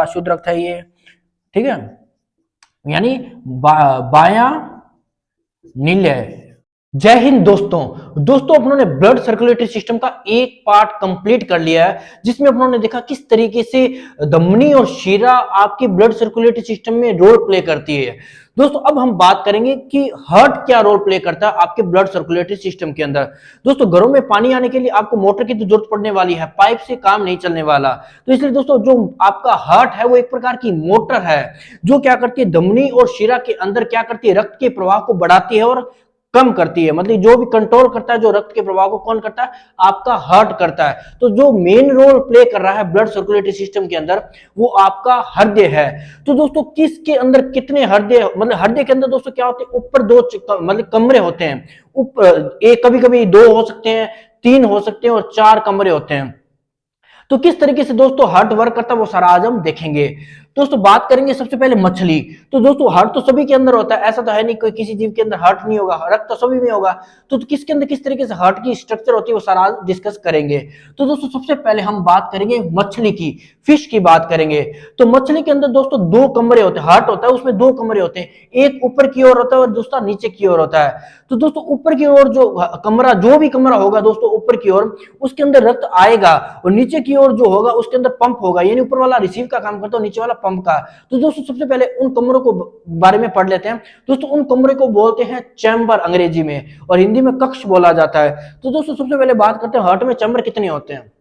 वाला शुद्ध रक्त है ये, ठीक है, यानी बायां नीले। जय हिंद दोस्तों अपनों ने ब्लड सर्कुलेटरी सिस्टम का एक पार्ट कंप्लीट कर लिया है, जिसमें अपनों ने देखा किस तरीके से धमनी और शिरा आपके ब्लड सर्कुलेटरी सिस्टम में रोल प्ले करती है। दोस्तों अब हम बात करेंगे कि हार्ट क्या रोल प्ले करता है आपके ब्लड सर्कुलेटरी सिस्टम के अंदर। दोस्तों घरों में पानी आने के लिए आपको मोटर की तो जरूरत पड़ने वाली है, पाइप से काम नहीं चलने वाला, तो इसलिए दोस्तों जो आपका हार्ट है वो एक प्रकार की मोटर है जो क्या करती है, धमनी और शिरा के अंदर क्या करती है, रक्त के प्रवाह को बढ़ाती है और कम करती है। मतलब जो भी कंट्रोल करता है जो रक्त के प्रवाह को, कौन करता है, आपका हार्ट करता है। तो जो मेन रोल प्ले कर रहा है ब्लड सर्कुलेटरी सिस्टम के अंदर वो आपका हृदय है। तो दोस्तों किसके अंदर कितने हृदय, मतलब हृदय के अंदर दोस्तों क्या होते हैं, ऊपर दो मतलब कमरे होते हैं, ऊपर एक, कभी कभी 2 हो सकते हैं, 3 हो सकते हैं और 4 कमरे होते हैं। तो किस तरीके से दोस्तों हार्ट वर्क करता है वो सारा आज हम देखेंगे। दोस्तों बात करेंगे सबसे पहले मछली। तो दोस्तों हार्ट तो सभी के अंदर होता है, ऐसा तो है नहीं कोई किसी जीव के अंदर हार्ट नहीं होगा, रक्त तो सभी में होगा। तो किसके अंदर किस तरीके से हार्ट की स्ट्रक्चर होती है वो सारा आज डिस्कस करेंगे। तो दोस्तों सबसे पहले हम बात करेंगे मछली की, फिश की बात करेंगे। तो मछली के अंदर दोस्तों 2 कमरे होते हैं, हार्ट होता है उसमें 2 कमरे होते हैं, एक ऊपर की ओर होता है और दूसरा नीचे की ओर होता है। तो दोस्तों ऊपर की ओर जो कमरा, जो भी कमरा होगा दोस्तों ऊपर की ओर, उसके अंदर रक्त आएगा, और नीचे की ओर जो होगा उसके अंदर पंप होगा, यानी ऊपर वाला रिसीव का काम करता है, नीचे वाला पंप का। तो दोस्तों सबसे पहले उन कमरों को बारे में पढ़ लेते हैं। दोस्तों उन कमरे को बोलते हैं चैम्बर अंग्रेजी में, और हिंदी में कक्ष बोला जाता है। तो दोस्तों सबसे पहले बात करते हैं हार्ट में चैम्बर कितने होते हैं।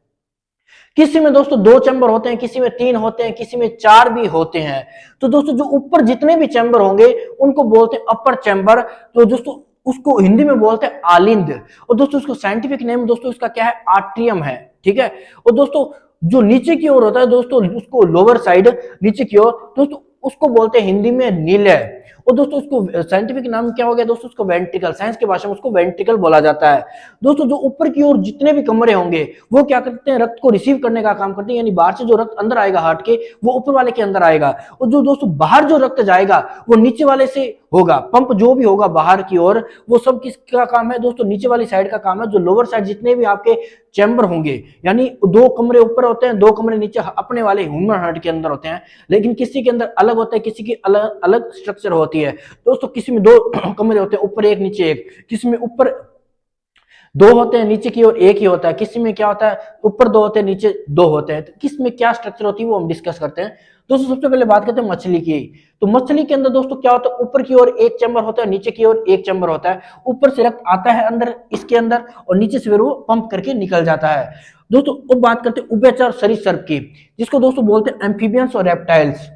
किसी में दोस्तों 2 चैम्बर होते हैं, किसी में 3 होते हैं, किसी में 4 भी होते हैं। तो दोस्तों जो ऊपर जितने भी चैम्बर होंगे उनको बोलते हैं अपर चैम्बर। तो दोस्तों उसको हिंदी में बोलते हैं आलिंद, और दोस्तों उसको साइंटिफिक नेम दोस्तों इसका क्या है, आर्ट्रियम है, ठीक है। और दोस्तों जो नीचे की ओर होता है दोस्तों, उसको लोअर साइड नीचे की ओर, दोस्तों उसको बोलते हैं हिंदी में नीलय। और दोस्तों उसको साइंटिफिक नाम क्या हो गया दोस्तों, उसको वेंट्रिकल, साइंस की भाषा में उसको वेंट्रिकल बोला जाता है। दोस्तों जो ऊपर की ओर जितने भी कमरे होंगे वो क्या करते हैं, रक्त को रिसीव करने का काम करते हैं, यानी बाहर से जो रक्त अंदर आएगा हार्ट के वो ऊपर वाले के अंदर आएगा, और जो दोस्तों बाहर जो रक्त जाएगा वो नीचे वाले से होगा, पंप जो भी होगा बाहर की ओर, वो सब किसका काम है दोस्तों, नीचे वाली साइड का काम है। जो लोअर साइड जितने भी आपके चैम्बर होंगे, यानी 2 कमरे ऊपर होते हैं, 2 कमरे नीचे अपने वाले ह्यूमन हार्ट के अंदर होते हैं, लेकिन किसी के अंदर अलग होता है, किसी की अलग अलग स्ट्रक्चर होती है। दोस्तों किसी में 2 कमरे होते हैं, ऊपर एक नीचे एक, किसी में ऊपर 2 होते हैं, नीचे की ओर 1 ही होता है, किसी में क्या होता है ऊपर 2 होते हैं, नीचे 2 होते हैं। तो किस में क्या स्ट्रक्चर होती है वो हम डिस्कस करते हैं। दोस्तों सबसे पहले बात करते हैं मछली की। तो मछली के अंदर दोस्तों क्या होता है, ऊपर की ओर 1 चैम्बर होता है, नीचे की ओर 1 चैम्बर होता है। ऊपर से रक्त आता है अंदर इसके अंदर, और नीचे से फिर वो पंप करके निकल जाता है। दोस्तों अब बात करते हैं उभयचर सरीसृप की, जिसको दोस्तों बोलते हैं एम्फीबियंस और रेप्टाइल्स,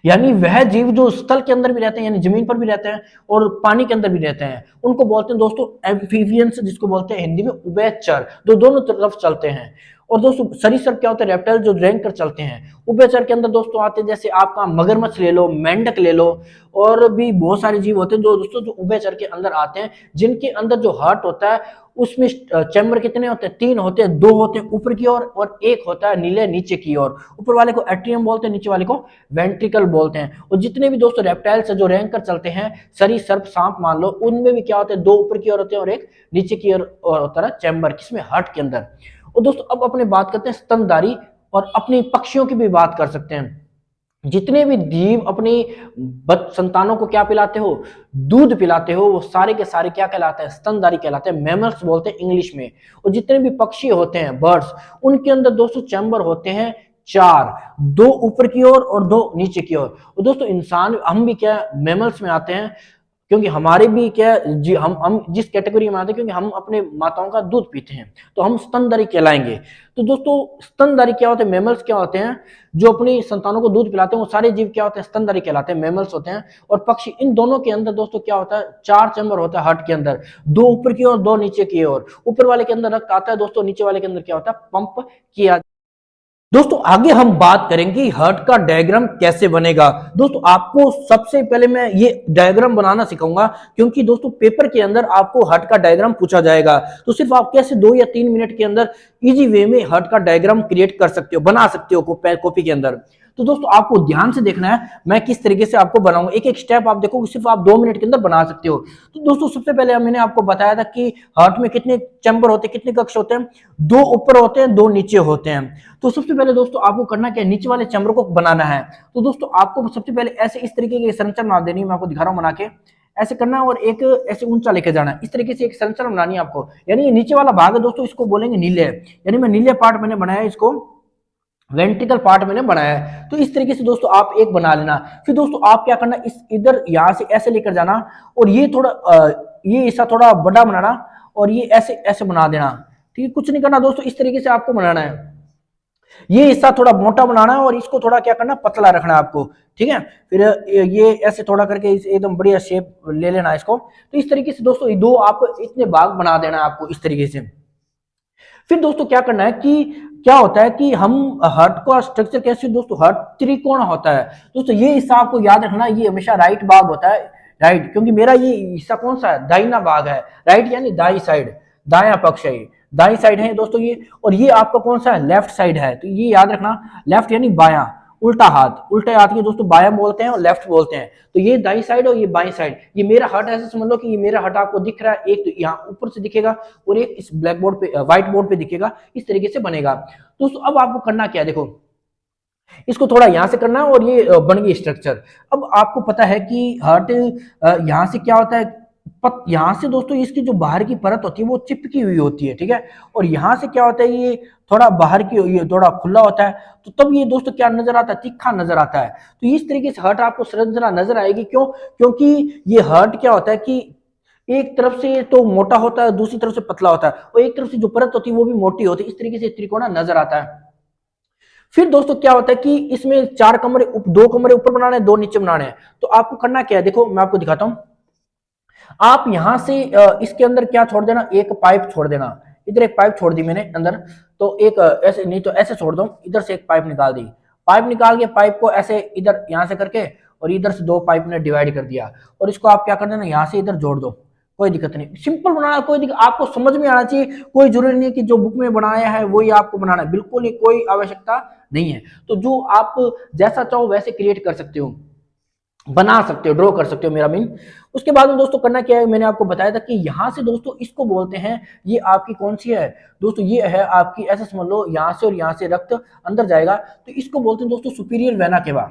यानी वह जीव जो स्थल के अंदर भी रहते हैं, यानी जमीन पर भी रहते हैं और पानी के अंदर भी रहते हैं, उनको बोलते हैं दोस्तों एम्फीबियंस, जिसको बोलते हैं हिंदी में उभयचर, जो दोनों तरफ चलते हैं। और दोस्तों सरीसृप क्या होते हैं, रेप्टाइल जो रैंक कर चलते हैं। उभयचर के अंदर दोस्तों आते हैं जैसे आपका मगरमच्छ ले लो, मेंढक ले लो, और भी बहुत सारे जीव होते हैं जो दोस्तों जो उभयचर के अंदर आते हैं, जिनके अंदर जो हार्ट होता है उसमें चैम्बर कितने होते हैं, 3 होते हैं, 2 होते हैं ऊपर की ओर और 1 होता है नीले नीचे की ओर। ऊपर वाले को एट्रियम बोलते हैं, नीचे वाले को वेंट्रिकल बोलते हैं। और जितने भी दोस्तों रेप्टाइल्स जो रैंक कर चलते हैं, सरीसृप, सांप मान लो, उनमें भी क्या होते हैं, 2 ऊपर की ओर होते हैं और 1 नीचे की ओर होता है चैम्बर, किसमें, हार्ट के अंदर। और दोस्तों अब अपने बात करते हैं स्तनधारी, और अपनी पक्षियों की भी बात कर सकते हैं। जितने भी जीव अपनी संतानों को क्या पिलाते हो, दूध पिलाते हो, वो सारे के सारे क्या कहलाते हैं, स्तनधारी कहलाते हैं, मैमल्स बोलते हैं इंग्लिश में। और जितने भी पक्षी होते हैं, बर्ड्स, उनके अंदर दोस्तों चैम्बर होते हैं 4, 2 ऊपर की ओर और 2 नीचे की ओर। और दोस्तों इंसान, हम भी क्या मैमल्स में आते हैं, क्योंकि हमारे भी क्या जी, हम जिस कैटेगरी में आते हैं, क्योंकि हम अपने माताओं का दूध पीते हैं, तो हम स्तनधारी कहलाएंगे। तो दोस्तों स्तनधारी क्या होते हैं, मैमल्स क्या होते हैं, जो अपनी संतानों को दूध पिलाते हैं, वो सारे जीव क्या होते हैं, स्तनधारी कहलाते हैं, मैमल्स होते हैं। और पक्षी, इन दोनों के अंदर दोस्तों क्या होता है, 4 चैम्बर होता है हार्ट के अंदर, 2 ऊपर की ओर, 2 नीचे की ओर। ऊपर वाले के अंदर रक्त आता है दोस्तों, नीचे वाले के अंदर क्या होता है, पंप किया। दोस्तों आगे हम बात करेंगे हार्ट का डायग्राम कैसे बनेगा। दोस्तों आपको सबसे पहले मैं ये डायग्राम बनाना सिखाऊंगा, क्योंकि दोस्तों पेपर के अंदर आपको हार्ट का डायग्राम पूछा जाएगा, तो सिर्फ आप कैसे 2 या 3 मिनट के अंदर इजी वे में हार्ट का डायग्राम क्रिएट कर सकते हो, बना सकते हो कॉपी के अंदर। तो दोस्तों आपको ध्यान से देखना है मैं किस तरीके से आपको बनाऊंगा, एक एक स्टेप आप देखो, सिर्फ आप 2 मिनट के अंदर बना सकते हो। तो दोस्तों सबसे पहले मैंने आपको बताया था कि हार्ट में कितने चैम्बर होते हैं, कितने कक्ष होते हैं, 2 ऊपर होते हैं, 2 नीचे होते हैं। तो सबसे पहले दोस्तों आपको करना क्या है, नीचे वाले चैम्बर को बनाना है। तो दोस्तों आपको सबसे पहले ऐसे इस तरीके की संरचना बना देनी है, मैं आपको दिखा रहा हूं बना के, ऐसे करना है और एक ऐसे ऊंचा लेके जाना है, इस तरीके से एक संरचना बनानी है आपको। यानी ये नीचे वाला भाग है दोस्तों, इसको बोलेंगे नीले, यानी मैं नीले पार्ट मैंने बनाया, इसको वेंट्रिकल पार्ट मैंने बनाया है। तो इस तरीके से दोस्तों आप एक बना लेना। फिर दोस्तों आप क्या करना, इस इधर यहां से ऐसे लेकर जाना और ये थोड़ा ये हिस्सा थोड़ा बड़ा बनाना और ये ऐसे ऐसे बना देना। ठीक है, कुछ नहीं करना दोस्तों, इस तरीके से आपको बनाना है। ये हिस्सा थोड़ा मोटा बनाना है और इसको थोड़ा क्या करना, पतला रखना है आपको। ठीक है, फिर ये ऐसे थोड़ा करके एकदम बढ़िया शेप ले लेना इसको। तो इस तरीके से दोस्तों ये 2 आप इतने भाग बना देना है आपको इस तरीके से। फिर दोस्तों क्या करना है कि क्या होता है कि हम हार्ट का स्ट्रक्चर कैसे दोस्तों, हार्ट त्रिकोण होता है दोस्तों। ये हिस्सा आपको याद रखना, ये हमेशा राइट भाग होता है, राइट, क्योंकि मेरा ये हिस्सा कौन सा है, दाहिना भाग है, राइट यानी दाई साइड, दाया पक्ष है, ये दाई साइड है दोस्तों ये। और ये आपका कौन सा है, लेफ्ट साइड है। तो ये याद रखना, लेफ्ट यानी बायां, उल्टा हाथ, उल्टे हाथ के दोस्तों बायां बोलते हैं और लेफ्ट बोलते हैं। तो ये दाई साइड और ये बाई साइड, ये मेरा हार्ट ऐसे समझ लो कि ये मेरा हार्ट आपको दिख रहा है, एक तो यहाँ ऊपर से दिखेगा और एक इस ब्लैक बोर्ड पे, व्हाइट बोर्ड पे दिखेगा, इस तरीके से बनेगा। दोस्तों अब आपको करना क्या है, देखो इसको थोड़ा यहां से करना है और ये बन गई स्ट्रक्चर। अब आपको पता है कि हार्ट यहां से क्या होता है, यहां से दोस्तों इसकी जो बाहर की परत होती है वो चिपकी हुई होती है, ठीक है, और यहां से क्या होता है, ये थोड़ा बाहर की, ये थोड़ा खुला होता है। तो तब ये दोस्तों क्या नजर आता है, तीखा नजर आता है। तो इस तरीके से हार्ट आपको संरचना नजर आएगी। क्यों, क्योंकि ये हार्ट क्या होता है कि एक तरफ से तो मोटा होता है, दूसरी तरफ से पतला होता है, और एक तरफ से जो परत होती है वो भी मोटी होती है, इस तरीके से त्रिकोणा नजर आता है। फिर दोस्तों क्या होता है कि इसमें 4 कमरे, 2 कमरे ऊपर बनाने हैं, 2 नीचे बनाने हैं। तो आपको करना क्या है, देखो मैं आपको दिखाता हूं। आप यहां से इसके अंदर क्या छोड़ देना, एक पाइप छोड़ देना। इधर एक पाइप छोड़ दी मैंने अंदर, तो एक ऐसे नहीं तो ऐसे छोड़ दो, इधर से एक पाइप निकाल दी। पाइप निकाल के पाइप को ऐसे इधर यहां से करके और इधर से 2 पाइप ने डिवाइड कर दिया, और इसको आप क्या कर देना, यहां से इधर जोड़ दो। कोई दिक्कत नहीं, सिंपल बनाना, कोई दिक्कत, आपको समझ में आना चाहिए। कोई जरूरी नहीं है कि जो बुक में बनाया है वही आपको बनाना है, बिल्कुल ही कोई आवश्यकता नहीं है। तो जो आप जैसा चाहो वैसे क्रिएट कर सकते हो, बना सकते हो, ड्रॉ कर सकते हो, मेरा मीन। उसके बाद में दोस्तों करना क्या है, मैंने आपको बताया था कि यहां से दोस्तों इसको बोलते हैं, ये आपकी कौन सी है दोस्तों, ये है आपकी, ऐसे समझ लो यहां से और यहां से रक्त अंदर जाएगा, तो इसको बोलते हैं दोस्तों सुपीरियर वेना केवा।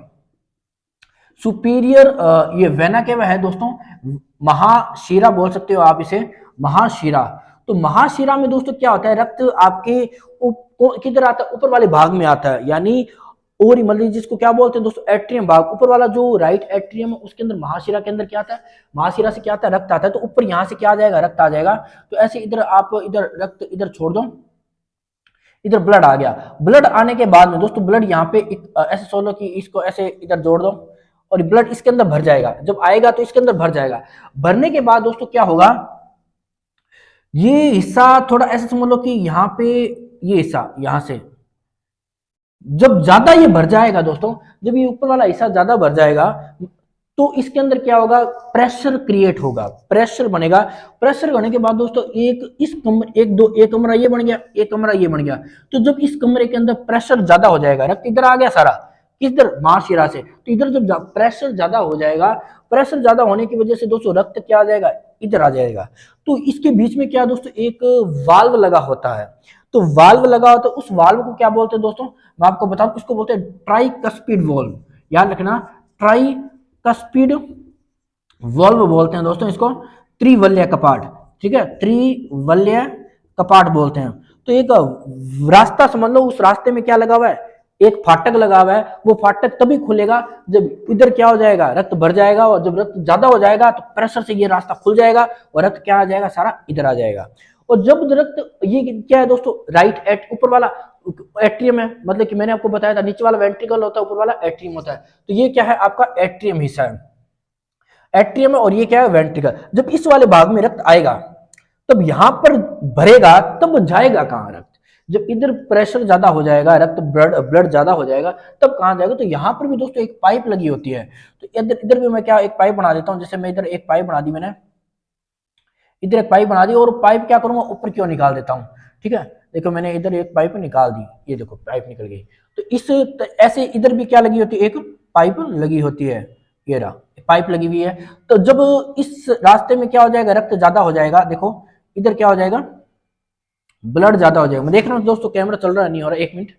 सुपीरियर ये वेना केवा है दोस्तों, महाशिरा बोल सकते हो आप इसे, महाशिरा। तो महाशिरा में दोस्तों क्या होता है, रक्त आपके किधर आता है, ऊपर वाले भाग में आता है, यानी और मतलब जिसको क्या बोलते हैं दोस्तों, एट्रियम भाग, ऊपर वाला जो राइट एट्रियम है उसके अंदर महाशिरा के अंदर क्या आता है, महाशिरा से क्या आता है, रक्त आता है। तो ऊपर यहां से क्या आ जाएगा, रक्त आ जाएगा। तो ऐसे इधर आप इधर रक्त इधर छोड़ दो, इधर ब्लड आ गया। ब्लड आने के बाद में दोस्तों ब्लड यहाँ पे ऐसे सोलो कि इसको ऐसे इधर जोड़ दो और ब्लड इसके अंदर भर जाएगा। जब आएगा तो इसके अंदर भर जाएगा। भरने के बाद दोस्तों क्या होगा, ये हिस्सा थोड़ा ऐसे समझ लो कि यहाँ पे ये हिस्सा यहां से जब ज्यादा ये भर जाएगा दोस्तों, जब ये ऊपर वाला हिस्सा ज्यादा भर जाएगा तो इसके अंदर क्या होगा, प्रेशर क्रिएट होगा, प्रेशर बनेगा। प्रेशर होने के बाद दोस्तों एक इस कमरे, एक कमरा ये बन गया, एक कमरा ये बन गया। तो जब इस कमरे के अंदर प्रेशर ज्यादा हो जाएगा, रक्त इधर आ गया सारा, किधर, महाशिरा से, तो इधर जब प्रेशर ज्यादा हो जाएगा, प्रेशर ज्यादा होने की वजह से दोस्तों रक्त क्या आ जाएगा, इधर आ जाएगा। तो इसके बीच में क्या दोस्तों, एक वाल्व लगा होता है। तो वाल्व लगा होता है, उस वाल्व को क्या बोलते हैं दोस्तों, मैं आपको बताऊं, इसको बोलते हैं ट्राइकस्पिड वाल्व। याद रखना, ट्राइकस्पिड वाल्व बोलते हैं दोस्तों इसको, त्रिवलय कपाट, ठीक है, त्रिवलय कपाट बोलते हैं। तो एक रास्ता समझ लो, उस रास्ते में क्या लगा हुआ है, एक फाटक लगा हुआ है। वो फाटक तभी खुलेगा जब इधर क्या हो जाएगा, रक्त भर जाएगा, और जब रक्त ज्यादा हो जाएगा तो प्रेशर से ये रास्ता खुल जाएगा और रक्त क्या आ जाएगा, सारा इधर आ जाएगा। और जब रक्त, ये क्या है दोस्तों, राइट एट ऊपर वाला एट्रियम है, मतलब कि मैंने आपको बताया था नीचे वाला वेंट्रिकल होता है, ऊपर वाला एट्रियम होता है। तो ये क्या है, आपका एट्रियम हिस्सा है, एट्रियम है, और ये क्या है, वेंट्रिकल। जब इस वाले भाग में रक्त आएगा तब यहां पर भरेगा, तब जाएगा कहां रक्त, जब इधर प्रेशर ज्यादा हो जाएगा, रक्त ब्लड ज्यादा हो जाएगा, तब कहां जाएगा। तो यहां पर भी दोस्तों एक पाइप लगी होती है। तो इधर इधर भी मैं क्या एक पाइप बना देता हूं, जैसे मैं इधर एक पाइप बना दी मैंने, इधर एक पाइप बना दी, और पाइप क्या करूंगा, ऊपर क्यों निकाल देता हूं, ठीक है। देखो मैंने इधर एक पाइप निकाल दी, ये देखो पाइप निकल गई। तो इस ऐसे इधर भी क्या लगी होती है, एक पाइप लगी होती है, ये रहा पाइप लगी हुई है। तो जब इस रास्ते में क्या हो जाएगा, रक्त ज्यादा हो जाएगा, देखो इधर क्या हो जाएगा, ब्लड ज्यादा हो जाएगा। मैं देख रहा हूँ दोस्तों कैमरा चल रहा है नहीं हो रहा, एक मिनट।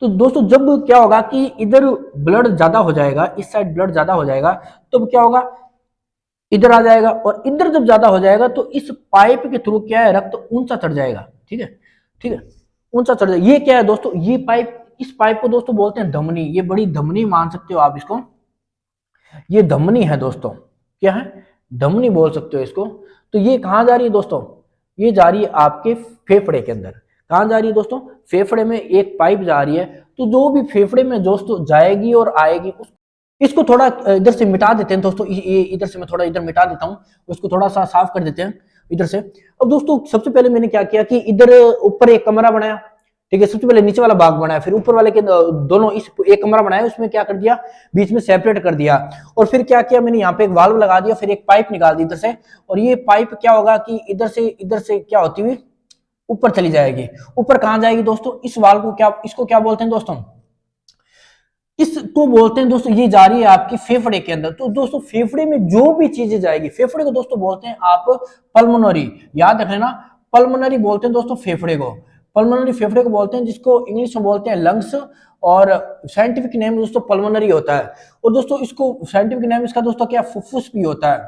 तो दोस्तों जब क्या होगा कि इधर ब्लड ज्यादा हो जाएगा, इस साइड ब्लड ज्यादा हो जाएगा, तो क्या होगा, इधर आ जाएगा, और इधर जब ज्यादा हो जाएगा तो इस पाइप के थ्रू क्या है, रक्त ऊंचा चढ़ जाएगा। ठीक है, ठीक है, ऊंचा चढ़ जाएगा। ये क्या है दोस्तों, ये पाइप, इस पाइप को दोस्तों बोलते हैं धमनी। ये बड़ी धमनी मान सकते हो आप इसको, ये धमनी है दोस्तों, क्या है, धमनी बोल सकते हो इसको। तो ये कहाँ जा रही है दोस्तों, ये जा रही है आपके फेफड़े के अंदर। कहाँ जा रही है दोस्तों, फेफड़े में एक पाइप जा रही है। तो जो भी फेफड़े में दोस्तों जाएगी और आएगी, इसको थोड़ा इधर से मिटा देते हैं दोस्तों, ये इधर से मैं थोड़ा इधर मिटा देता हूँ, उसको थोड़ा सा साफ कर देते हैं इधर से। अब दोस्तों सबसे पहले मैंने क्या किया कि इधर ऊपर एक कमरा बनाया, ठीक है, सबसे पहले नीचे वाला भाग बनाया, फिर ऊपर वाले के दोनों, इस एक कमरा बनाया, उसमें क्या कर दिया, बीच में सेपरेट कर दिया। और फिर क्या किया मैंने, यहाँ पे एक वाल्व लगा दिया, फिर एक पाइप निकाल दी इधर से। और ये पाइप क्या होगा कि इधर से क्या होती हुई ऊपर चली जाएगी। ऊपर कहाँ जाएगी दोस्तों, इस वाल्व को क्या, इसको क्या बोलते हैं दोस्तों, इसको बोलते हैं दोस्तों, ये जा रही है आपकी फेफड़े के अंदर। तो दोस्तों फेफड़े में जो भी चीजें जाएगी, फेफड़े को दोस्तों बोलते हैं आप पल्मोनरी, याद रख लेना, पल्मोनरी बोलते हैं दोस्तों फेफड़े को, पल्मोनरी फेफड़े को बोलते हैं, जिसको इंग्लिश में बोलते हैं लंग्स, और साइंटिफिक नेम दोस्तों पल्मोनरी होता है। और दोस्तों इसको साइंटिफिक नेम इसका दोस्तों क्या, फुफ्फुस भी होता है।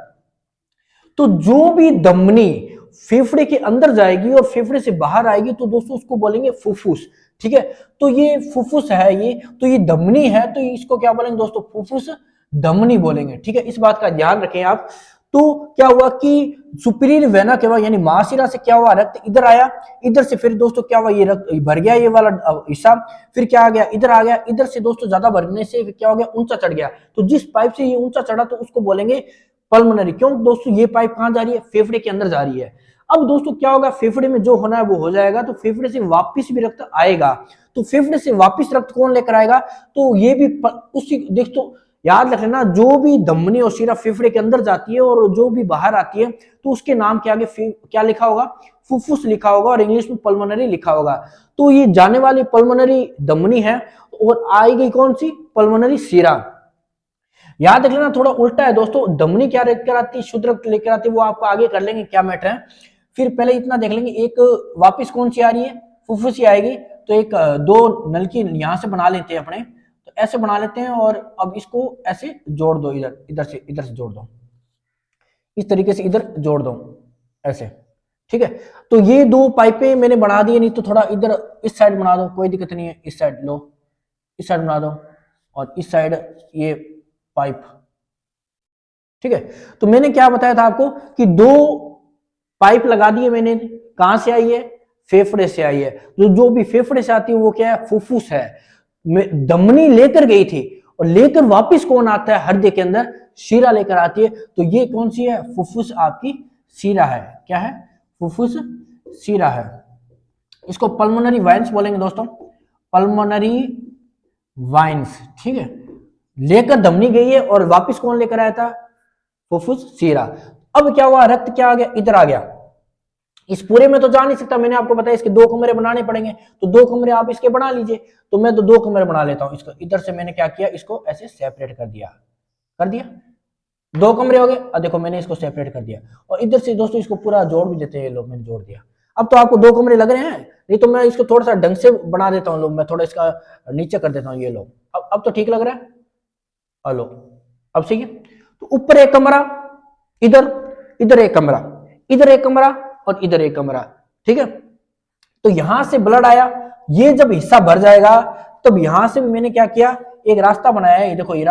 तो जो भी धमनी फेफड़े के अंदर जाएगी और फेफड़े से बाहर आएगी, तो दोस्तों उसको बोलेंगे फुफ्फुस। ठीक है, तो ये फुफ्फुस है, ये तो ये धमनी है, तो इसको क्या बोलेंगे दोस्तों, फुफ्फुस धमनी बोलेंगे। ठीक है, इस बात का ध्यान रखें आप। तो क्या हुआ कि सुपीरियर वेना के बाद यानी महाशिरा से क्या हुआ, रक्त इधर आया, इधर से फिर दोस्तों क्या हुआ, ये रक्त भर गया, ये वाला हिस्सा, फिर क्या आ गया, इधर आ गया, इधर से दोस्तों ज्यादा भरने से क्या हो गया, ऊंचा चढ़ गया। तो जिस पाइप से ये ऊंचा चढ़ा तो उसको बोलेंगे पल्मोनरी। क्यों दोस्तों, ये पाइप कहां जा रही है, फेफड़े के अंदर जा रही है। अब दोस्तों क्या होगा, फेफड़े में जो होना है वो हो जाएगा, तो फेफड़े से वापस भी रक्त आएगा। तो फेफड़े से वापस रक्त कौन लेकर आएगा, तो ये भी उसी देख, तो याद रख लेना, जो भी धमनी और शिरा फेफड़े के अंदर जाती है और जो भी बाहर आती है, तो उसके नाम के आगे क्या लिखा होगा, फुफ्फुस लिखा होगा, और इंग्लिश में पल्मोनरी लिखा होगा। तो ये जाने वाली पल्मोनरी धमनी है, और आएगी कौन सी, पल्मोनरी शिरा। याद रख लेना, थोड़ा उल्टा है दोस्तों, धमनी क्या लेकर आती है, शुद्ध रक्त लेकर आती है, वो आपको आगे कर लेंगे क्या मैटर है। फिर पहले इतना देख लेंगे, एक वापस कौन सी आ रही है, फुफ्फुस ही आएगी। तो एक दो नलकी यहां से बना लेते हैं अपने, तो ऐसे बना लेते हैं, और अब इसको ऐसे जोड़ दो, इधर से जोड़ दो, इस तरीके से इधर जोड़ दो ऐसे। ठीक है, तो ये दो पाइपें मैंने बना दी, नहीं तो थोड़ा इधर इस साइड बना दो, कोई दिक्कत नहीं है, इस साइड लो, इस साइड बना दो, और इस साइड ये पाइप। ठीक है, तो मैंने क्या बताया था आपको कि दो पाइप लगा दिए मैंने, कहां से आई है, फेफड़े से आई है। जो भी फेफड़े से आती है वो क्या है, फुफ्फुस है। धमनी लेकर गई थी, और लेकर वापस कौन आता है, हृदय के अंदर शीरा लेकर आती है। तो ये कौन सी है, फुफ्फुस आपकी शीरा है। क्या है, फुफ्फुस शीरा है। इसको पल्मोनरी वाइन्स बोलेंगे दोस्तों, पल्मोनरी वाइन्स। ठीक है, लेकर धमनी गई है और वापस कौन लेकर आया था, फुफ्फुस शीरा। अब क्या हुआ, रक्त क्या आ गया, इधर आ गया। इस पूरे में तो जा नहीं सकता, मैंने आपको बताया इसके दो कमरे बनाने पड़ेंगे, तो दो कमरे आप इसके बना लीजिए। तो मैं तो दो कमरे बना लेता हूं इसको, इधर से मैंने क्या किया, इसको ऐसे सेपरेट कर दिया, दो कमरे हो गए। अब देखो मैंने इसको सेपरेट कर दिया, और इधर से दोस्तों इसको पूरा जोड़ भी देते हैं लोग, मैंने जोड़ दिया। अब तो आपको दो कमरे लग रहे हैं, नहीं तो मैं इसको थोड़ा सा ढंग से बना देता हूँ लोग, मैं थोड़ा इसका नीचे कर देता हूँ, ये लोग अब तो ठीक लग रहा है। हेलो, अब सही है। तो ऊपर एक कमरा, इधर एक कमरा, इधर एक कमरा, और इधर एक कमरा। ठीक है, तो यहां से ब्लड आया, ये जब हिस्सा भर जाएगा तब यहां से भी मैंने क्या किया, एक रास्ता बनाया है, ये देखो ये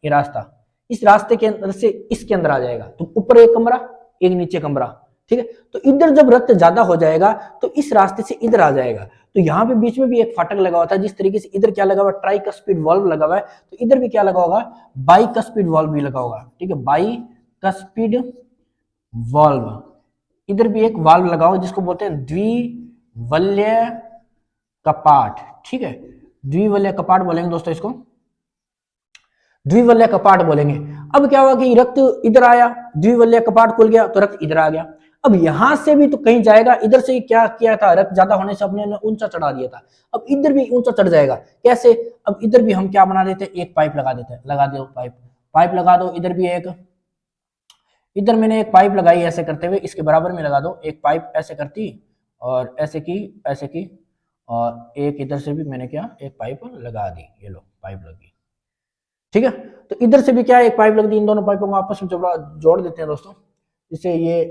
रास्ता, इस रास्ते के अंदर से इसके अंदर आ जाएगा। तो ऊपर एक कमरा, एक नीचे कमरा। ठीक है, तो इधर जब रक्त ज्यादा हो जाएगा तो इस रास्ते से इधर आ जाएगा। तो यहाँ पे बीच में भी एक फाटक लगा हुआ था, जिस तरीके से इधर क्या लगा हुआ, ट्राइकस्पिड वाल्व लगा हुआ है, तो इधर भी क्या लगा होगा, बाइकस्पिड वाल्व भी लगा होगा। ठीक है, बाइकस्पिड वाल्व, इधर भी एक वाल्व लगा हुआ जिसको बोलते हैं द्विवल्य कपाट। ठीक है, द्विवल्य कपाट बोलेंगे दोस्तों इसको, द्विवल्य कपाट बोलेंगे। अब क्या हुआ कि रक्त इधर आया, द्विवल्य कपाट खुल गया तो रक्त इधर आ गया। अब यहां से भी तो कहीं जाएगा, इधर से क्या किया था, रक्त ज्यादा होने से अपने ने ऊंचा चढ़ा दिया था, अब इधर भी ऊंचा चढ़ जाएगा। कैसे? अब इधर भी हम क्या बना देते हैं, एक पाइप लगा देते हैं, लगा दो पाइप, पाइप लगा दो, इधर भी एक, इधर मैंने एक पाइप लगाई ऐसे करते हुए, इसके बराबर में लगा दो एक पाइप, ऐसे करती और ऐसे की, ऐसे की, और एक इधर से भी मैंने क्या, एक पाइप लगा दी, ये लो पाइप लगी। ठीक है, तो इधर से भी क्या एक पाइप लग दी, इन दोनों पाइपों को आपस में जोड़ देते हैं दोस्तों, जिससे ये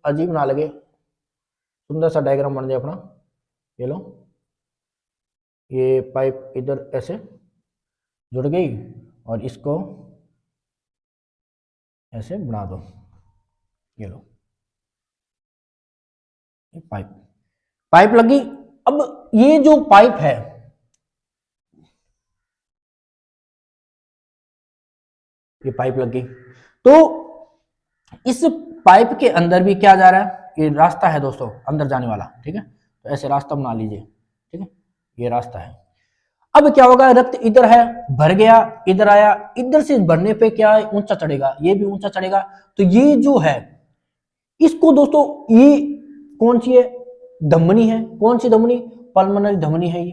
अजीब ना लगे, सुंदर सा डायग्राम बन जाए अपना। ये लो, ये पाइप इधर ऐसे जुड़ गई और इसको ऐसे बना दो, ये लो, ये पाइप, पाइप लगी। अब ये जो पाइप है, ये पाइप लग गई, तो इस पाइप के अंदर भी क्या जा रहा है, ये रास्ता है दोस्तों अंदर जाने वाला। ठीक है, तो ऐसे रास्ता बना लीजिए। ठीक है, ये रास्ता है। अब क्या होगा, रक्त इधर है, भर गया, इधर आया, इधर से भरने पे क्या है, ऊंचा चढ़ेगा, ये भी ऊंचा चढ़ेगा। तो ये जो है, इसको दोस्तों, ये कौन सी है, धमनी है। कौन सी धमनी? पल्मोनरी धमनी है ये,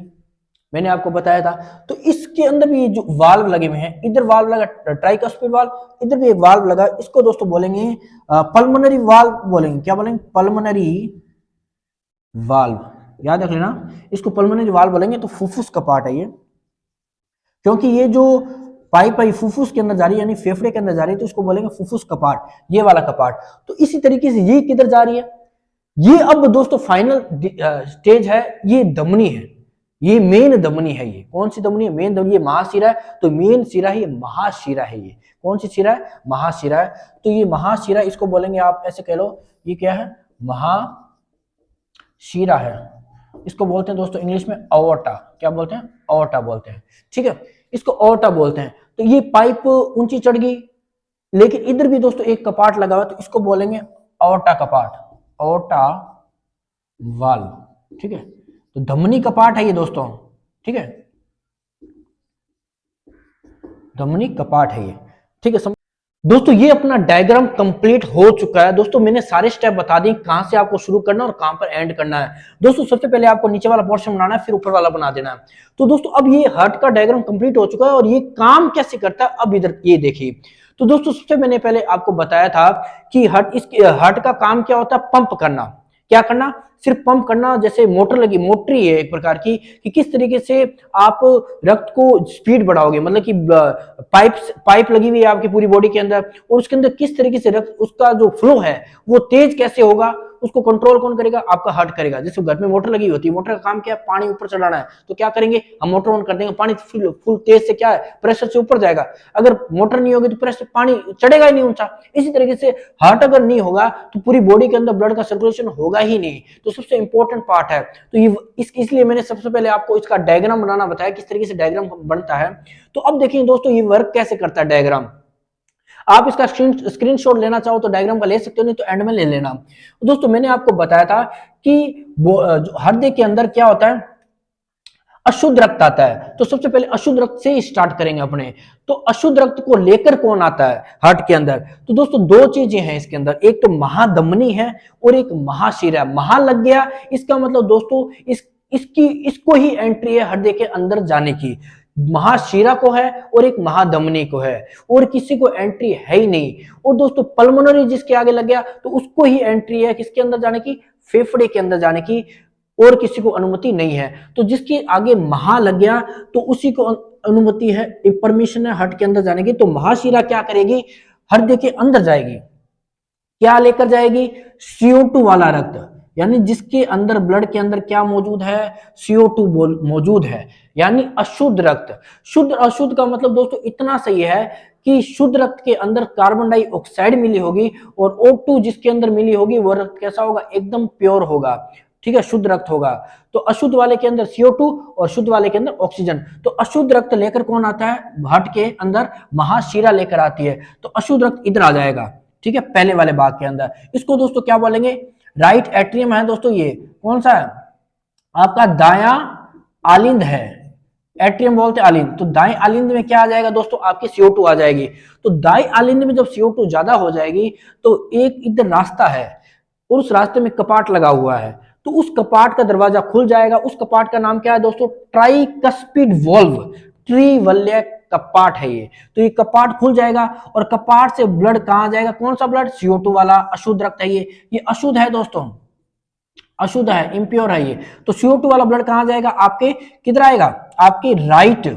मैंने आपको बताया था। तो इसके अंदर भी जो वाल्व लगे हुए हैं, इधर वाल्व लगा ट्राइकस्पिड वाल्व, इधर भी एक वाल्व लगा, इसको दोस्तों बोलेंगे पल्मोनरी वाल्व बोलेंगे। क्या बोलेंगे? पल्मोनरी वाल्व, याद रख लेना, इसको पल्मोनरी वाल्व बोलेंगे। तो फुफ्फुस का पार्ट है ये, क्योंकि ये जो पाइप आई फुफ्फुस के अंदर जा रही है, यानी फेफड़े के अंदर जा रही है, तो इसको बोलेंगे फुफ्फुस का पार्ट, ये वाला का पार्ट। तो इसी तरीके से ये किधर जा रही है, ये अब दोस्तों फाइनल स्टेज है, ये धमनी है, ये मेन धमनी है। ये कौन सी धमनी है? मेन धमनी। ये महाशिरा है, तो मेन शिरा है, ये महाशिरा है। ये कौन सी शिरा है? महाशिरा है। तो ये महाशिरा, इसको बोलेंगे आप ऐसे कह लो, ये क्या है? महाशिरा है। इसको बोलते हैं दोस्तों इंग्लिश में अओर्टा। क्या बोलते हैं? अओर्टा बोलते हैं। ठीक है, इसको अओर्टा बोलते हैं। तो ये पाइप ऊंची चढ़ गई, लेकिन इधर भी दोस्तों एक कपाट लगा हुआ, तो इसको बोलेंगे अओर्टा कपाट, अओर्टा वाल्व। ठीक है, तो धमनी कपाट है ये दोस्तों। ठीक है, धमनी कपाट है ये। ठीक है दोस्तों, ये अपना डायग्राम कंप्लीट हो चुका है। दोस्तों मैंने सारे स्टेप बता दिए, कहां से आपको शुरू करना है और कहां पर एंड करना है। दोस्तों सबसे पहले आपको नीचे वाला पोर्शन बनाना है, फिर ऊपर वाला बना देना है। तो दोस्तों अब ये हार्ट का डायग्राम कंप्लीट हो चुका है, और ये काम कैसे करता है अब इधर ये देखिए। तो दोस्तों सबसे मैंने पहले आपको बताया था कि हार्ट का काम क्या होता है? पंप करना। क्या करना? सिर्फ पंप करना। जैसे मोटर लगी, मोटर ही है एक प्रकार की, कि किस तरीके से आप रक्त को स्पीड बढ़ाओगे, मतलब कि पाइप लगी हुई है आपकी पूरी बॉडी के अंदर, और उसके अंदर किस तरीके से रक्त, उसका जो फ्लो है वो तेज कैसे होगा, उसको कंट्रोल कौन करेगा? आपका हार्ट करेगा। जैसे घर में मोटर लगी होती है, मोटर का काम क्या है? पानी ऊपर चढ़ाना है। तो क्या करेंगे हम? मोटर ऑन कर देंगे, पानी फुल तेज से क्या है? प्रेशर से ऊपर जाएगा। अगर मोटर नहीं होगी तो प्रेशर, पानी चढ़ेगा ही नहीं ऊंचा। इसी तरीके से हार्ट अगर नहीं होगा तो पूरी बॉडी के अंदर ब्लड का सर्कुलेशन होगा ही नहीं। तो सबसे इंपॉर्टेंट पार्ट है। तो ये इसलिए मैंने सबसे पहले आपको इसका डायग्राम बनाना बताया, किस तरीके से डायग्राम बनता है। तो अब देखिए दोस्तों, ये वर्क कैसे करता है डायग्राम। आप इसका स्क्रीनशॉट लेना चाहो तो डायग्राम का ले सकते हो, नहीं तो एंड में ले लेना। दोस्तों मैंने आपको बताया था कि हृदय के अंदर क्या होता है? अशुद्ध रक्त आता है। तो सबसे पहले अशुद्ध रक्त से स्टार्ट करेंगे अपने। तो अशुद्ध रक्त को लेकर कौन आता है हार्ट के अंदर? तो दोस्तों दो चीजें हैं इसके अंदर, एक तो महाधमनी है और एक महाशिरा। महा लग गया, इसका मतलब दोस्तों इसको ही एंट्री है हृदय के अंदर जाने की। महाशिरा को है और एक महाधमनी को है, और किसी को एंट्री है ही नहीं। और दोस्तों पल्मोनरी जिसके आगे लग गया तो उसको ही एंट्री है किसके अंदर जाने की? फेफड़े के अंदर जाने की, और किसी को अनुमति नहीं है। तो जिसके आगे महा लग गया तो उसी को अनुमति है, परमिशन है हार्ट के अंदर जाने की। तो महाशिरा क्या करेगी? हृदय के अंदर जाएगी, क्या लेकर जाएगी? CO2 वाला रक्त, यानी जिसके अंदर ब्लड के अंदर क्या मौजूद है? CO2 मौजूद है, यानी अशुद्ध रक्त। शुद्ध अशुद्ध का मतलब दोस्तों इतना सही है कि शुद्ध रक्त के अंदर कार्बन डाइऑक्साइड मिली होगी, और O2 जिसके अंदर मिली होगी वो रक्त कैसा होगा? एकदम प्योर होगा। ठीक है, शुद्ध रक्त होगा। तो अशुद्ध वाले के अंदर CO2 और शुद्ध वाले के अंदर ऑक्सीजन। तो अशुद्ध रक्त लेकर कौन आता है हार्ट के अंदर? महाशिरा लेकर आती है। तो अशुद्ध रक्त इधर आ जाएगा। ठीक है, पहले वाले भाग के अंदर। इसको दोस्तों क्या बोलेंगे? राइट एट्रियम है दोस्तों। ये कौन सा है? आपका दाया आलिंद है, एट्रियम बोलते हैं आलिंद। तो दाएं आलिंद में क्या आ जाएगा दोस्तों? आपकी CO2 आ जाएगी। तो दाएं आलिंद में जब CO2 ज्यादा हो जाएगी तो एक इधर रास्ता है, और उस रास्ते में कपाट लगा हुआ है, तो उस कपाट का दरवाजा खुल जाएगा। उस कपाट का नाम क्या है दोस्तों? ट्राइकस्पिड वॉल्व, त्रिवलय कपाट है ये। तो ये कपाट खुल जाएगा और कपाट से ब्लड कहां जाएगा? कौन सा ब्लड? CO2 वाला अशुद्ध रक्त है ये अशुद्ध है दोस्तों, अशुद्ध है, इम्प्योर है ये। तो CO2 वाला ब्लड कहां जाएगा? आपके किधर आएगा? आपके राइट,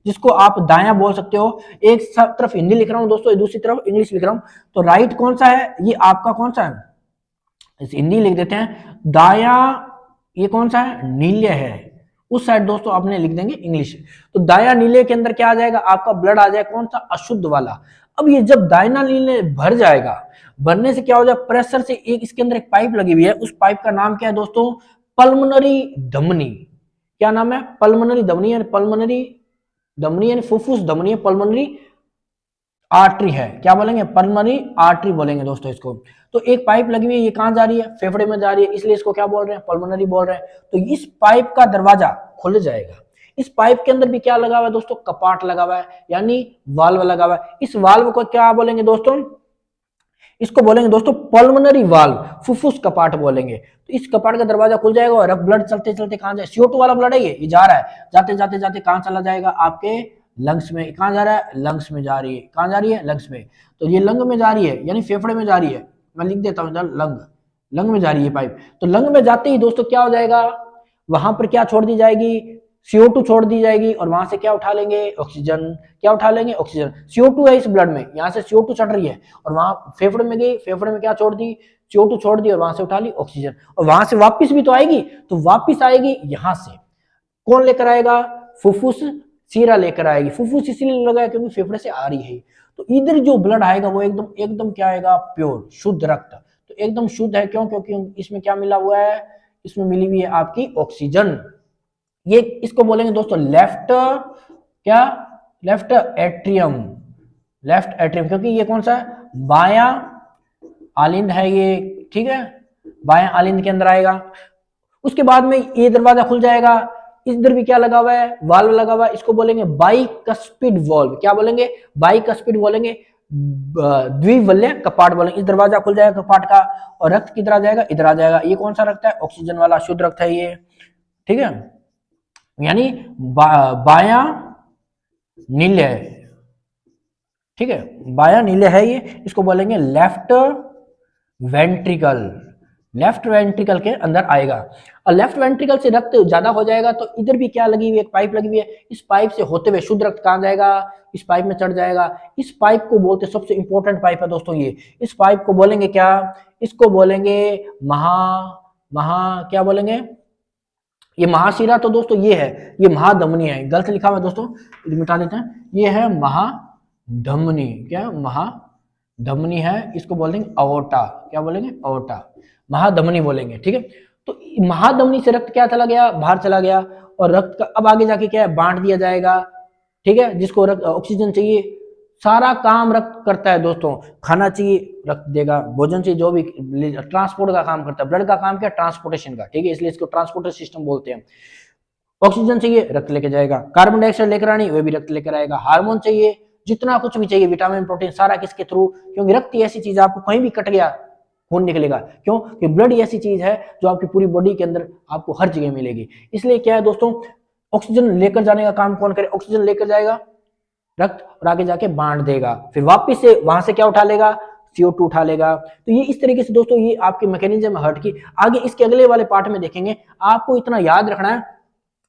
जिसको आप दाया बोल सकते हो। एक तरफ हिंदी लिख रहा हूं दोस्तों, दूसरी तरफ इंग्लिश लिख रहा हूं। तो राइट कौन सा है? ये आपका कौन सा है? हिंदी लिख देते हैं। दाया ये कौन सा है? नीले है। उस साइड दोस्तों आपने लिख देंगे इंग्लिश। तो दाया नीले के अंदर क्या आ जाएगा? आपका ब्लड आ जाएगा कौन सा? अशुद्ध वाला। अब ये जब दाया नीले भर जाएगा, भरने से क्या हो जाए? प्रेशर से एक इसके अंदर एक पाइप लगी हुई है, उस पाइप का नाम क्या है दोस्तों? पल्मोनरी धमनी। क्या नाम है? पल्मोनरी धमनी, यानी पल्मोनरी धमनी यानी फुफ्फुस धमनी है, पल्मोनरी आर्टरी है। क्या बोलेंगे? पल्मोनरी आर्टरी बोलेंगे दोस्तों इसको। तो एक पाइप लगी हुई है, ये कहां जा रही है? फेफड़े में जा रही है, इसलिए इसको क्या बोल रहे हैं? पल्मोनरी बोल रहे हैं। तो इस पाइप का दरवाजा खुल जाएगा। इस पाइप के अंदर भी क्या लगा हुआ है दोस्तों? कपाट लगा हुआ है, यानी वाल्व लगा हुआ है। इस वाल्व को क्या बोलेंगे दोस्तों? इसको बोलेंगे दोस्तों पल्मोनरी वाल्व, फुफ्फुस कपाट बोलेंगे। तो इस कपाट का दरवाजा खुल जाएगा और अब ब्लड चलते चलते कहां जाए? CO2 वाला ब्लड है ये जा रहा है, जाते जाते जाते कहां चला जाएगा? आपके लंग्स में। कहां जा रहा है? लंग्स में जा रही है। कहां जा रही है? लंग्स में। तो ये लंग में जा रही है, यानी फेफड़े में जा रही है। मैं लिख देता हूं इधर, लंग, लंग में जा रही है पाइप। तो लंग में जाते ही दोस्तों क्या हो जाएगा? वहां पर क्या छोड़ दी जाएगी? CO2 छोड़ दी जाएगी और वहां से क्या उठा लेंगे? ऑक्सीजन। क्या उठा लेंगे? ऑक्सीजन। CO2 है इस ब्लड में, यहाँ से CO2 चढ़ रही है और वहां फेफड़े में गई, फेफड़े में क्या छोड़ दी? CO2 छोड़ दी और वहां से उठा ली ऑक्सीजन। और वहां से वापस भी तो आएगी, तो वापस आएगी यहां से। कौन लेकर आएगा? फुफ्फुस सीरा लेकर आएगी। फुफ्फुस इसलिए लगाया क्योंकि फेफड़े से आ रही है। तो इधर जो ब्लड आएगा वो एकदम एकदम क्या आएगा? प्योर, शुद्ध रक्त। तो एकदम शुद्ध है, क्यों? क्योंकि इसमें क्या मिला हुआ है? इसमें मिली हुई है आपकी ऑक्सीजन। ये इसको बोलेंगे दोस्तों लेफ्ट, क्या? लेफ्ट एट्रियम, लेफ्ट एट्रियम, क्योंकि ये कौन सा है? बायां आलिंद है ये, ठीक है, बायां आलिंद के अंदर आएगा। उसके बाद में ये दरवाजा खुल जाएगा। इधर भी क्या लगा हुआ है? वाल्व लगा हुआ है, इसको बोलेंगे बाइकस्पिड वाल्व। क्या बोलेंगे? बाइकस्पिड बोलेंगे, द्विवल्य कपाट बोलेंगे। इस दरवाजा खुल जाएगा कपाट का और रक्त किधर आ जाएगा? इधर आ जाएगा। ये कौन सा रक्त है? ऑक्सीजन वाला शुद्ध रक्त है ये, ठीक है, यानी बाया नीले, ठीक है, बाया नीले है ये। इसको बोलेंगे लेफ्ट वेंट्रिकल, लेफ्ट वेंट्रिकल के अंदर आएगा। और लेफ्ट वेंट्रिकल से रक्त ज्यादा हो जाएगा तो इधर भी क्या लगी हुई है? एक पाइप लगी हुई है। इस पाइप से होते हुए शुद्ध रक्त कहां जाएगा? इस पाइप में चढ़ जाएगा। इस पाइप को बोलते, सबसे इंपॉर्टेंट पाइप है दोस्तों ये। इस पाइप को बोलेंगे क्या? इसको बोलेंगे महा, महा क्या बोलेंगे? ये महाशिरा तो दोस्तों ये है, ये महाधमनी है। गलत लिखा हुआ है दोस्तों, मिटा देते हैं। ये है महाधमनी, क्या? महाधमनी है। इसको बोलेंगे अओर्टा। क्या बोलेंगे? अओर्टा, महाधमनी बोलेंगे, ठीक है। तो महाधमनी से रक्त क्या चला गया? बाहर चला गया। और रक्त का अब आगे जाके क्या है? बांट दिया जाएगा, ठीक है। जिसको रक्त ऑक्सीजन चाहिए, सारा काम रक्त करता है दोस्तों। खाना चाहिए, रक्त देगा। भोजन चाहिए, जो भी ट्रांसपोर्ट का काम करता है। ब्लड का काम क्या? ट्रांसपोर्टेशन का, ठीक है, इसलिए इसको ट्रांसपोर्टर सिस्टम बोलते हैं। ऑक्सीजन चाहिए, रक्त लेके जाएगा। कार्बन डाइऑक्साइड लेकर आनी, वह भी रक्त लेकर आएगा। हार्मोन चाहिए, जितना कुछ भी चाहिए, विटामिन प्रोटीन, सारा किसके थ्रू? क्योंकि रक्त ऐसी चीज, आपको कहीं भी कट गया खून निकलेगा। क्यों? कि ब्लड ऐसी चीज है जो आपकी पूरी बॉडी के अंदर आपको हर जगह मिलेगी। इसलिए क्या है दोस्तों, ऑक्सीजन लेकर जाने का काम कौन करे? ऑक्सीजन लेकर जाएगा रक्त और आगे जाके बांट देगा। फिर वापस से वहां से क्या उठा लेगा? CO2 उठा लेगा। तो ये इस तरीके से दोस्तों ये आपकी मैकेनिज्म हार्ट की। आगे इसके अगले वाले पार्ट में देखेंगे। आपको इतना याद रखना है,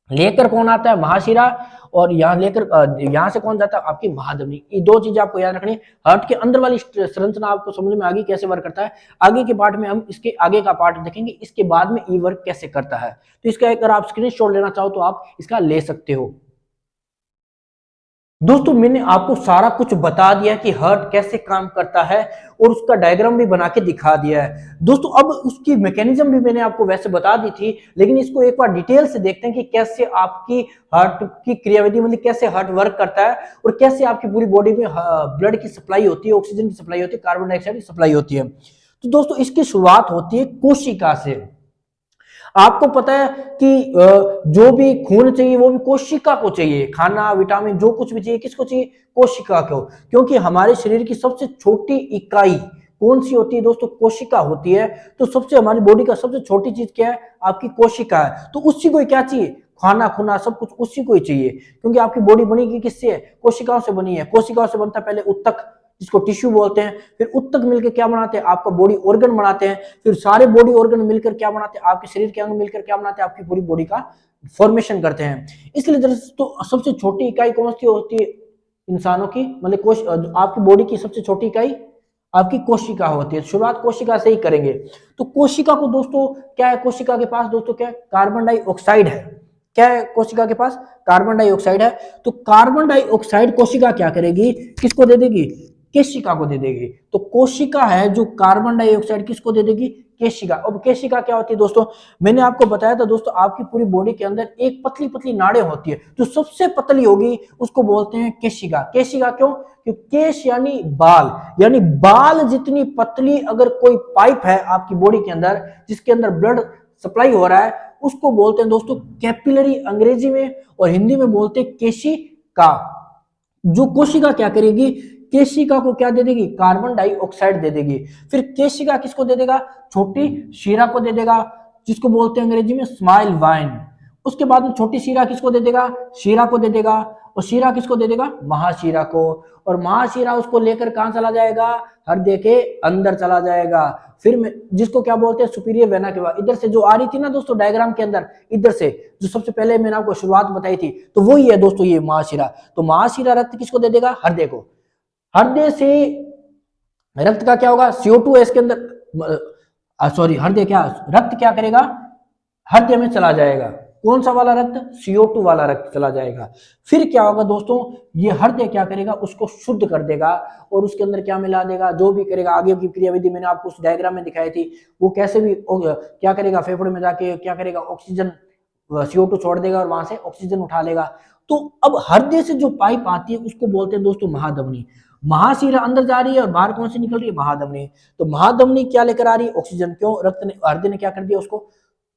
लेकर कौन आता है? महाशिरा। और यहाँ लेकर यहाँ से कौन जाता है? आपकी महाधमनी। ये दो चीजें आपको याद रखनी है। हार्ट के अंदर वाली संरचना आपको समझ में आ गई कैसे वर्क करता है। आगे के पार्ट में हम इसके आगे का पार्ट देखेंगे, इसके बाद में ई वर्क कैसे करता है। तो इसका अगर आप स्क्रीनशॉट लेना चाहो तो आप इसका ले सकते हो। दोस्तों मैंने आपको सारा कुछ बता दिया कि हार्ट कैसे काम करता है और उसका डायग्राम भी बना के दिखा दिया है दोस्तों। अब उसकी मैकेनिज्म भी मैंने आपको वैसे बता दी थी, लेकिन इसको एक बार डिटेल से देखते हैं कि कैसे आपकी हार्ट की क्रियाविधि, मतलब कैसे हार्ट वर्क करता है और कैसे आपकी पूरी बॉडी में ब्लड की सप्लाई होती है, ऑक्सीजन की सप्लाई होती है, कार्बन डाइऑक्साइड की सप्लाई होती है। तो दोस्तों इसकी शुरुआत होती है कोशिका से। आपको पता है कि जो भी खून चाहिए वो भी कोशिका को चाहिए। खाना, विटामिन, जो कुछ भी चाहिए किसको चाहिए? कोशिका को। क्योंकि हमारे शरीर की सबसे छोटी इकाई कौन सी होती है दोस्तों? कोशिका होती है। तो सबसे हमारी बॉडी का सबसे छोटी चीज क्या है? आपकी कोशिका है। तो उसी को क्या चाहिए? खाना खुना सब कुछ उसी को ही चाहिए, क्योंकि आपकी बॉडी बनी किससे है? कोशिकाओं से बनी है। कोशिकाओं से बनता है पहले उत्तक, जिसको टिश्यू बोलते हैं, फिर उत्तक मिलकर क्या बनाते हैं? आपका बॉडी ऑर्गन बनाते हैं, फिर सारे बॉडी ऑर्गन मिलकर क्या बनाते हैं? आपके शरीर के अंग मिलकर क्या बनाते हैं? आपकी पूरी बॉडी का फॉर्मेशन करते हैं। इसलिए दोस्तों सबसे छोटी इकाई कौन सी होती है इंसानों की? मतलब कोश आपकी बॉडी की सबसे छोटी इकाई आपकी कोशिका होती है। शुरुआत कोशिका से ही करेंगे। तो कोशिका को दोस्तों क्या है? कोशिका के पास दोस्तों क्या है? कार्बन डाइऑक्साइड है। क्या है कोशिका के पास? कार्बन डाइऑक्साइड है। तो कार्बन डाइऑक्साइड कोशिका क्या करेगी? किसको दे देगी? केशिका को दे देगी। तो कोशिका है जो कार्बन डाइऑक्साइड किसको दे देगी? केशिका। अब केशिका क्या होती है दोस्तों? मैंने आपको बताया था दोस्तों, आपकी पूरी बॉडी के अंदर एक पतली पतली नाड़ें होती है, जो सबसे पतली होगी उसको बोलते हैं केशिका। केशिका क्यों? क्योंकि केश यानी बाल, यानी बाल जितनी पतली अगर कोई पाइप है आपकी बॉडी के अंदर जिसके अंदर ब्लड सप्लाई हो रहा है, उसको बोलते हैं दोस्तों कैपिलरी अंग्रेजी में, और हिंदी में बोलते हैं केशिका। जो कोशिका क्या करेगी? केशिका को क्या दे देगी? कार्बन डाइऑक्साइड दे देगी। फिर केशिका किसको दे देगा? छोटी शिरा को दे देगा, जिसको बोलते हैं अंग्रेजी में स्मॉल वाइन। उसके बाद में छोटी शिरा किसको दे देगा? शिरा को दे देगा। और शिरा किसको दे देगा? महाशिरा को। और महाशिरा उसको लेकर कहां चला जाएगा? हृदय के अंदर चला जाएगा। फिर जिसको क्या बोलते हैं? Superior vena cava. इधर से जो आ रही थी ना दोस्तों डायग्राम के अंदर, इधर से जो सबसे पहले मैंने आपको शुरुआत बताई थी, तो वही है दोस्तों ये महाशिरा। तो महाशिरा रक्त किसको दे देगा? हृदय को। हृदय से रक्त का क्या होगा? CO2 इसके अंदर, सॉरी हृदय क्या, रक्त क्या करेगा? हृदय में चला जाएगा। कौन सा वाला रक्त? CO2 वाला रक्त चला जाएगा। फिर क्या होगा दोस्तों? ये हृदय क्या करेगा? उसको शुद्ध कर देगा और उसके अंदर क्या मिला देगा? जो भी करेगा आगे की क्रियाविधि मैंने आपको उस डायग्राम में दिखाई थी, वो कैसे भी क्या करेगा? फेफड़े में जाके क्या करेगा? ऑक्सीजन CO2 छोड़ देगा और वहां से ऑक्सीजन उठा लेगा। तो अब हृदय से जो पाइप आती है उसको बोलते हैं दोस्तों महाधमनी। महाशिरा अंदर जा रही है और बाहर कौन सी निकल रही है? महाधमनी। तो महाधमनी क्या लेकर आ रही है? ऑक्सीजन। क्यों? रक्त ने, हृदय ने क्या कर दिया? उसको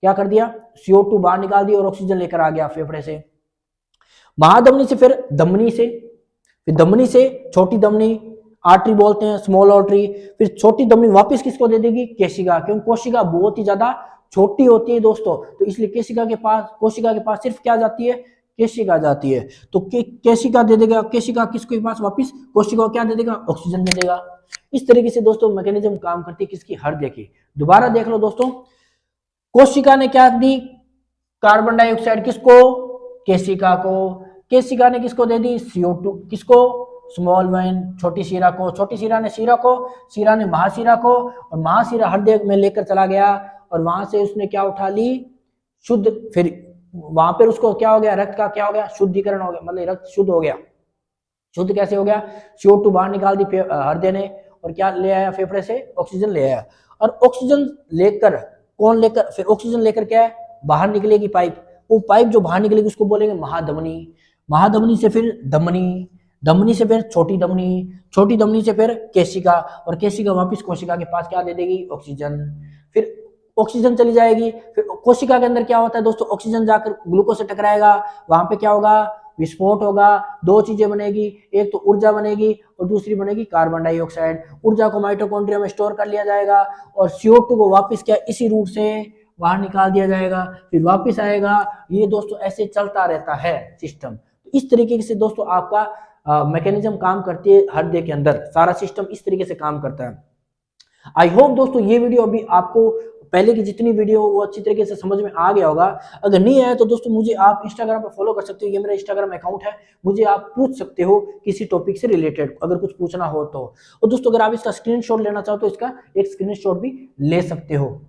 क्या कर दिया? CO2 बाहर निकाल दिया और ऑक्सीजन लेकर आ गया फेफड़े से। महाधमनी से फिर धमनी से, फिर धमनी से छोटी धमनी, आर्टरी बोलते हैं, स्मॉल आर्टरी। फिर छोटी धमनी वापस किसको दे देगी? केशिका। क्योंकि कोशिका बहुत ही ज्यादा छोटी होती है दोस्तों, तो इसलिए कोशिका के पास सिर्फ क्या जाती है? केशिका जाती है। तो केशिका दे देगा। केशिका किसके पास वापस? कोशिका को क्या दे देगा? ऑक्सीजन दे देगा। इस तरीके से दोस्तों मैकेनिज्म काम करती है किसकी? हृदय की। दोबारा देख लो दोस्तों, कोशिका ने क्या दी? Carbon dioxide. किसको? केशिका को। केशिका ने किसको दे दी? CO2। किसको? स्मॉल वाइन, छोटी शिरा को। छोटी शिरा ने शिरा को, शिरा ने महाशिरा को, और महाशिरा हृदय में लेकर चला गया और वहां से उसने क्या उठा ली? शुद्ध। फिर वहां पर उसको क्या हो गया? रक्त का क्या हो गया? शुद्धिकरण हो गया, मतलब रक्त शुद्ध हो गया। शुद्ध कैसे हो गया? CO2 बाहर निकाल दी हृदय ने, और क्या ले आया? फेफड़े से ऑक्सीजन ले आया। और ऑक्सीजन लेकर कौन लेकर? फिर ऑक्सीजन लेकर क्या है? बाहर निकलेगी पाइप। वो पाइप जो बाहर निकलेगी उसको बोलेंगे महाधमनी। महाधमनी से फिर धमनी, धमनी से फिर छोटी धमनी, छोटी धमनी से फिर केशिका, और केशिका वापस कोशिका के पास क्या दे देगी? ऑक्सीजन। फिर ऑक्सीजन चली जाएगी। फिर कोशिका के अंदर क्या होता है दोस्तों? ऑक्सीजन जाकर ग्लूकोज से टकराएगा, वहां पे क्या होगा? विस्फोट होगा। दो चीजें बनेगी, एक तो ऊर्जा बनेगी और दूसरी बनेगी कार्बन डाइऑक्साइड। ऊर्जा को माइटोकॉन्ड्रिया में स्टोर कर लिया जाएगा और CO2 को वापस क्या इसी रूट से बाहर निकाल दिया जाएगा, फिर वापस आएगा। ये दोस्तों ऐसे चलता रहता है सिस्टम। इस तरीके से दोस्तों आपका मैकेनिज्म काम करती है हृदय के अंदर। सारा सिस्टम इस तरीके से काम करता है। आई होप दोस्तों ये वीडियो अभी आपको पहले की जितनी वीडियो वो अच्छी तरीके से समझ में आ गया होगा। अगर नहीं आया तो दोस्तों मुझे आप इंस्टाग्राम पर फॉलो कर सकते हो, ये मेरा इंस्टाग्राम अकाउंट है। मुझे आप पूछ सकते हो किसी टॉपिक से रिलेटेड, अगर कुछ पूछना हो तो। और दोस्तों अगर आप इसका स्क्रीनशॉट लेना चाहो तो इसका एक स्क्रीनशॉट भी ले सकते हो।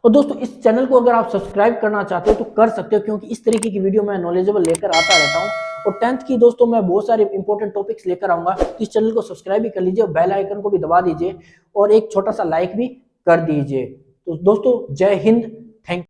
और दोस्तों इस चैनल को अगर आप सब्सक्राइब करना चाहते हो तो कर सकते हो, क्योंकि इस तरीके की वीडियो मैं नॉलेजेबल लेकर आता रहता हूँ। और 10th की दोस्तों मैं बहुत सारे इंपॉर्टेंट टॉपिक्स लेकर आऊंगा। तो इस चैनल को सब्सक्राइब भी कर लीजिए और बेल आइकन को भी दबा दीजिए और एक छोटा सा लाइक भी कर दीजिए। तो दोस्तों जय हिंद, थैंक